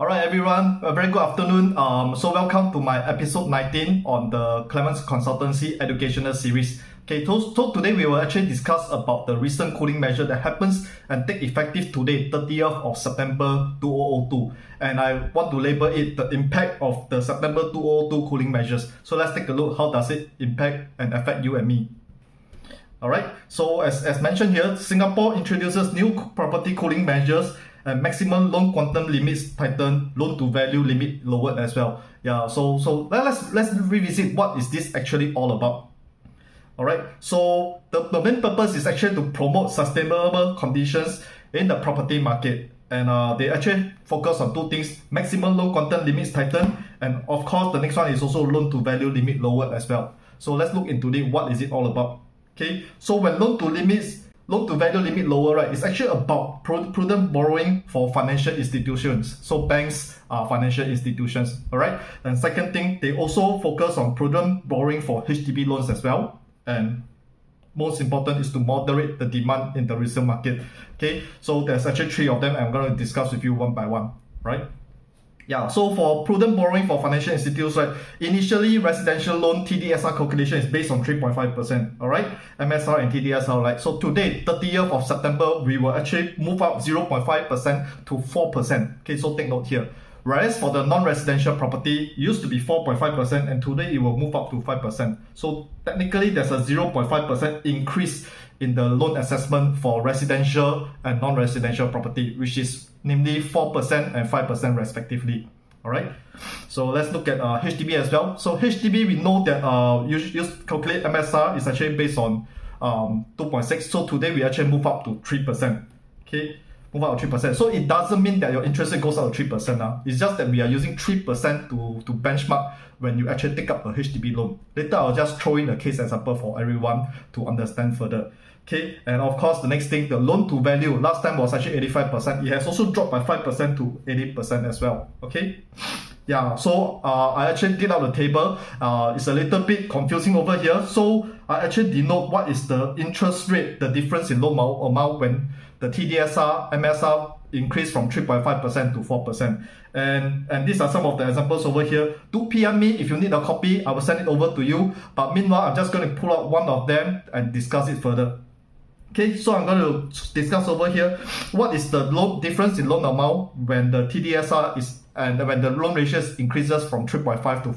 Alright everyone, a very good afternoon. So welcome to my episode 19 on the Clemens Consultancy Educational Series. Okay, so today we will actually discuss about the recent cooling measure that happens and take effective today, 30th of September 2002. And I want to label it the impact of the September 2002 cooling measures. So let's take a look how does it impact and affect you and me. Alright, so as mentioned here, Singapore introduces new property cooling measures and maximum loan quantum limits tightened, loan to value limit lowered as well. Yeah, so let's revisit what is this actually all about. Alright, so the main purpose is actually to promote sustainable conditions in the property market. And they actually focus on two things: maximum loan quantum limits tightened, and of course the next one is also loan to value limit lowered as well. So let's look into it. What is it all about? Okay, so when loan to value limit lower, right, it's actually about prudent borrowing for financial institutions. So banks are financial institutions, all right? And second thing, they also focus on prudent borrowing for HDB loans as well. And most important is to moderate the demand in the resale market. Okay, so there's actually three of them. I'm going to discuss with you one by one, right? Yeah, so for prudent borrowing for financial institutions, right, initially residential loan TDSR calculation is based on 3.5%, all right, MSR and TDSR, right? So today, 30th of September, we will actually move up 0.5% to 4%. Okay, so take note here. Whereas for the non-residential property, it used to be 4.5%, and today it will move up to 5%. So technically, there's a 0.5% increase in the loan assessment for residential and non-residential property, which is namely 4% and 5% respectively. All right. So let's look at HDB as well. So HDB, we know that you calculate MSR is actually based on 2.6. So today we actually move up to 3%. Okay. Move out to 3%. So it doesn't mean that your interest rate goes up to 3%. It's just that we are using 3% to benchmark when you actually take up a HDB loan. Later, I'll just throw in a case example for everyone to understand further. Okay, and of course, the next thing, the loan to value, last time was actually 85%. It has also dropped by 5% to 80% as well. Okay. Yeah, so I actually did out the table. It's a little bit confusing over here. So I actually denote what is the interest rate, the difference in loan amount when the TDSR, MSR increased from 3.5% to 4%. And these are some of the examples over here. Do PM me if you need a copy. I will send it over to you. But meanwhile, I'm just going to pull out one of them and discuss it further. Okay, so I'm going to discuss over here what is the difference in loan amount when the TDSR is and when the loan ratio increases from 3.5 to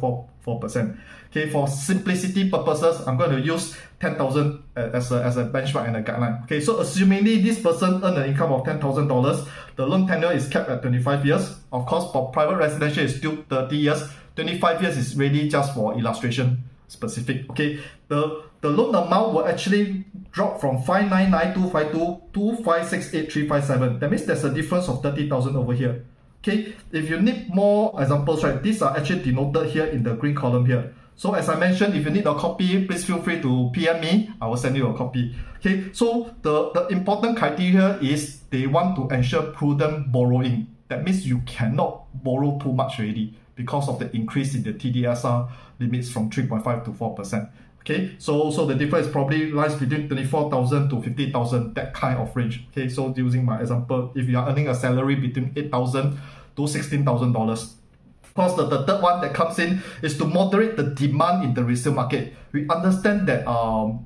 4%. Okay, for simplicity purposes, I'm going to use 10,000 as a benchmark and a guideline. Okay, so assumingly this person earned an income of $10,000, the loan tenure is capped at 25 years. Of course, for private residential, it's still 30 years. 25 years is really just for illustration specific. Okay, the loan amount will actually drop from 599,252 to 568,357. That means there's a difference of 30,000 over here. Okay, if you need more examples, right, these are actually denoted here in the green column here. So as I mentioned, if you need a copy, please feel free to PM me. I will send you a copy. Okay, so the important criteria is they want to ensure prudent borrowing. That means you cannot borrow too much already because of the increase in the TDSR limits from 3.5 to 4%. Okay, so the difference probably lies between 24,000 to 50,000, that kind of range. Okay, so using my example, if you are earning a salary between $8,000 to $16,000. Of course, the third one that comes in is to moderate the demand in the resale market. We understand that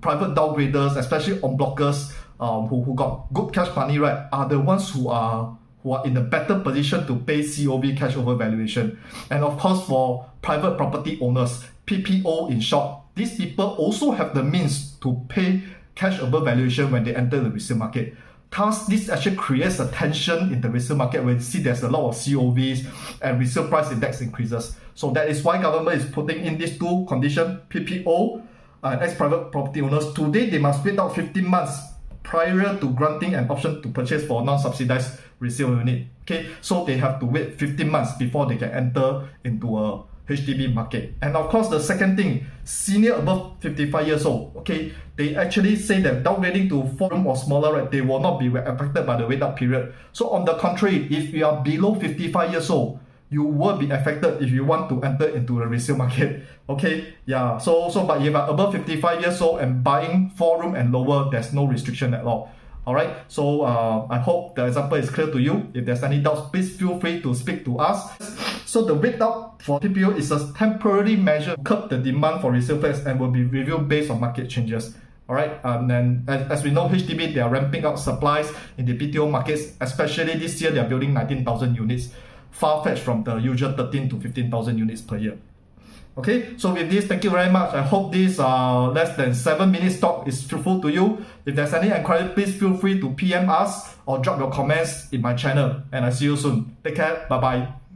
private downgraders, especially en blockers, who got good cash money, right, are the ones who are in a better position to pay COV, cash over valuation. And of course, for private property owners, PPO in short, these people also have the means to pay cash over valuation when they enter the resale market. Thus, this actually creates a tension in the resale market where you see there's a lot of COVs and resale price index increases. So that is why government is putting in these two conditions, PPO and ex-private property owners. Today, they must wait out 15 months prior to granting an option to purchase for non-subsidized resale unit. Okay, so they have to wait 15 months before they can enter into a HDB market. And of course, the second thing, senior above 55 years old, okay, they actually say that downgrading to 4-room or smaller, right, they will not be affected by the wait up period. So on the contrary, if you are below 55 years old, you will be affected if you want to enter into the resale market. Okay, yeah, so but if you are above 55 years old and buying 4-room and lower, there's no restriction at all. Alright, so I hope the example is clear to you. If there's any doubts, please feel free to speak to us. So the rate up for TPO is a temporary measure to curb the demand for resale flats and will be reviewed based on market changes. Alright, and as we know, HDB, they are ramping up supplies in the BTO markets, especially this year they are building 19,000 units, far-fetched from the usual 13 to 15,000 units per year. Okay, so with this, thank you very much. I hope this less than 7 minutes talk is fruitful to you. If there's any inquiry, please feel free to PM us or drop your comments in my channel. And I see you soon. Take care. Bye-bye.